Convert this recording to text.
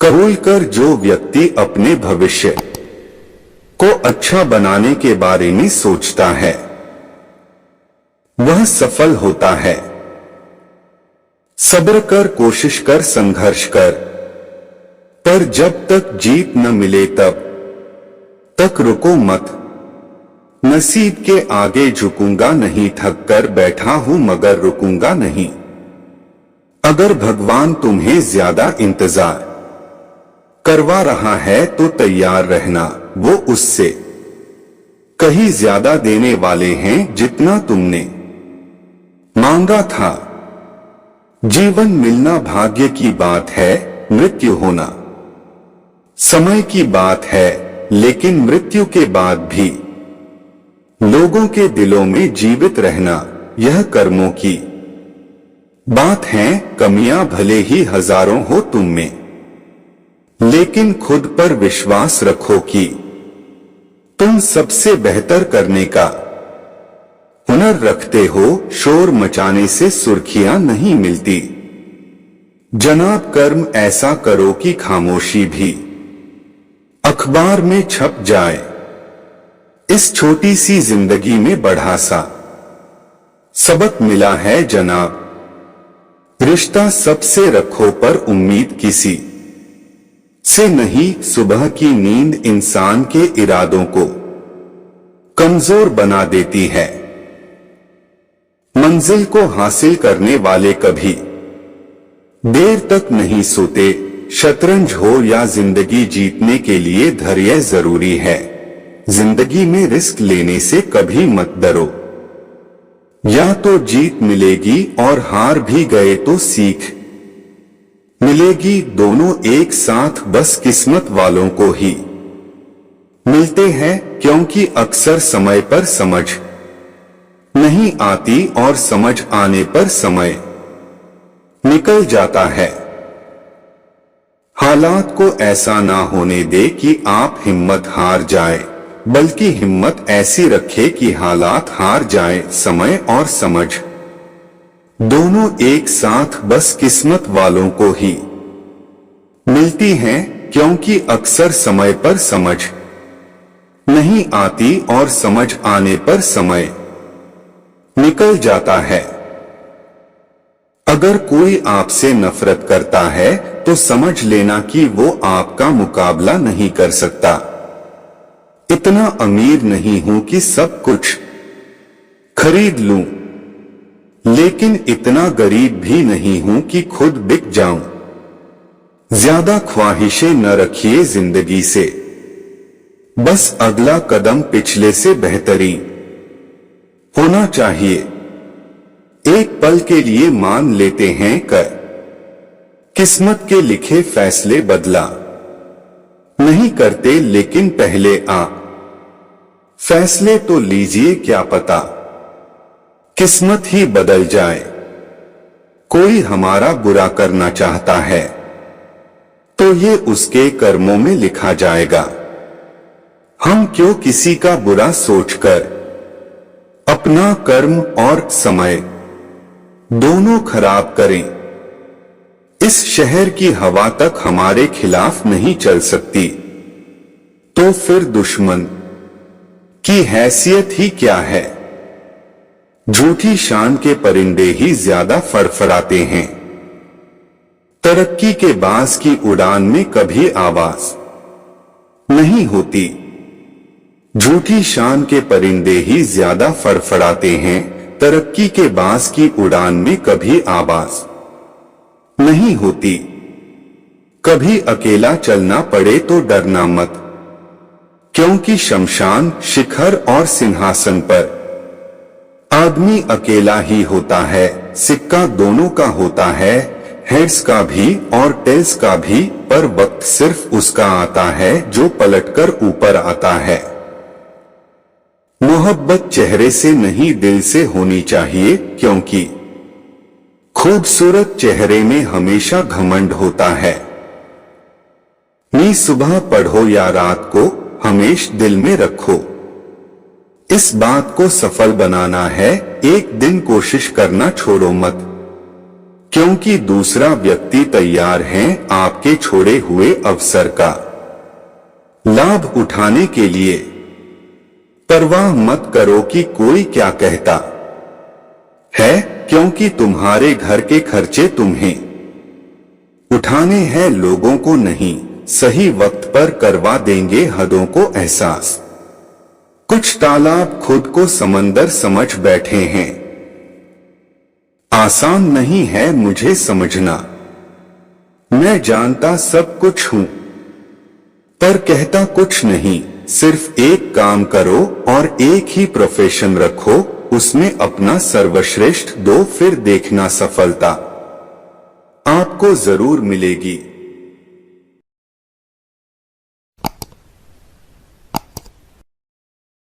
कबूल कर, जो व्यक्ति अपने भविष्य को अच्छा बनाने के बारे में सोचता है वह सफल होता है। सब्र कर, कोशिश कर, संघर्ष कर, पर जब तक जीत न मिले तब तक रुको मत। नसीब के आगे झुकूंगा नहीं, थक कर बैठा हूं मगर रुकूंगा नहीं। अगर भगवान तुम्हें ज्यादा इंतजार करवा रहा है तो तैयार रहना, वो उससे कहीं ज्यादा देने वाले हैं जितना तुमने मांगा था। जीवन मिलना भाग्य की बात है, मृत्यु होना समय की बात है, लेकिन मृत्यु के बाद भी लोगों के दिलों में जीवित रहना यह कर्मों की बात है। कमियां भले ही हजारों हो तुम में, लेकिन खुद पर विश्वास रखो कि तुम सबसे बेहतर करने का हुनर रखते हो। शोर मचाने से सुर्खियां नहीं मिलती जनाब, कर्म ऐसा करो कि खामोशी भी अखबार में छप जाए। इस छोटी सी जिंदगी में बड़ा सा सबक मिला है जनाब, रिश्ता सबसे रखो पर उम्मीद किसी से नहीं। सुबह की नींद इंसान के इरादों को कमजोर बना देती है। मंजिल को हासिल करने वाले कभी देर तक नहीं सोते। शतरंज हो या जिंदगी, जीतने के लिए धैर्य जरूरी है। जिंदगी में रिस्क लेने से कभी मत डरो, या तो जीत मिलेगी और हार भी गए तो सीख मिलेगी। दोनों एक साथ बस किस्मत वालों को ही मिलते हैं, क्योंकि अक्सर समय पर समझ नहीं आती और समझ आने पर समय निकल जाता है। हालात को ऐसा ना होने दे कि आप हिम्मत हार जाए, बल्कि हिम्मत ऐसी रखे कि हालात हार जाए। समय और समझ दोनों एक साथ बस किस्मत वालों को ही मिलती हैं, क्योंकि अक्सर समय पर समझ नहीं आती और समझ आने पर समय निकल जाता है। अगर कोई आपसे नफरत करता है तो समझ लेना कि वो आपका मुकाबला नहीं कर सकता। इतना अमीर नहीं हूं कि सब कुछ खरीद लूं, लेकिन इतना गरीब भी नहीं हूं कि खुद बिक जाऊं। ज्यादा ख्वाहिशें न रखिए जिंदगी से, बस अगला कदम पिछले से बेहतरीन होना चाहिए। एक पल के लिए मान लेते हैं कर किस्मत के लिखे फैसले बदला नहीं करते, लेकिन पहले फैसले तो लीजिए, क्या पता किस्मत ही बदल जाए। कोई हमारा बुरा करना चाहता है तो ये उसके कर्मों में लिखा जाएगा। हम क्यों किसी का बुरा सोचकर अपना कर्म और समय दोनों खराब करें। इस शहर की हवा तक हमारे खिलाफ नहीं चल सकती, तो फिर दुश्मन की हैसियत ही क्या है। झूठी शान के परिंदे ही ज्यादा फड़फड़ाते हैं। तरक्की के बाज की उड़ान में कभी आवाज नहीं होती। झूठी शान के परिंदे ही ज्यादा फड़फड़ाते हैं। तरक्की के बाज की उड़ान में कभी आवाज नहीं होती। कभी अकेला चलना पड़े तो डरना मत, क्योंकि शमशान, शिखर और सिंहासन पर आदमी अकेला ही होता है। सिक्का दोनों का होता है, हेड्स का भी और टेल्स का भी, पर वक्त सिर्फ उसका आता है जो पलटकर ऊपर आता है। मोहब्बत चेहरे से नहीं दिल से होनी चाहिए, क्योंकि खूबसूरत चेहरे में हमेशा घमंड होता है। नी सुबह पढ़ो या रात को, हमेश दिल में रखो। इस बात को सफल बनाना है, एक दिन कोशिश करना छोड़ो मत। क्योंकि दूसरा व्यक्ति तैयार है आपके छोड़े हुए अवसर का लाभ उठाने के लिए। परवाह मत करो कि कोई क्या कहता है, क्योंकि तुम्हारे घर के खर्चे तुम्हें उठाने हैं, लोगों को नहीं। सही वक्त पर करवा देंगे हदों को एहसास। कुछ तालाब खुद को समंदर समझ बैठे हैं। आसान नहीं है मुझे समझना, मैं जानता सब कुछ हूं, पर कहता कुछ नहीं। सिर्फ एक काम करो और एक ही प्रोफेशन रखो, उसमें अपना सर्वश्रेष्ठ दो, फिर देखना सफलता आपको जरूर मिलेगी।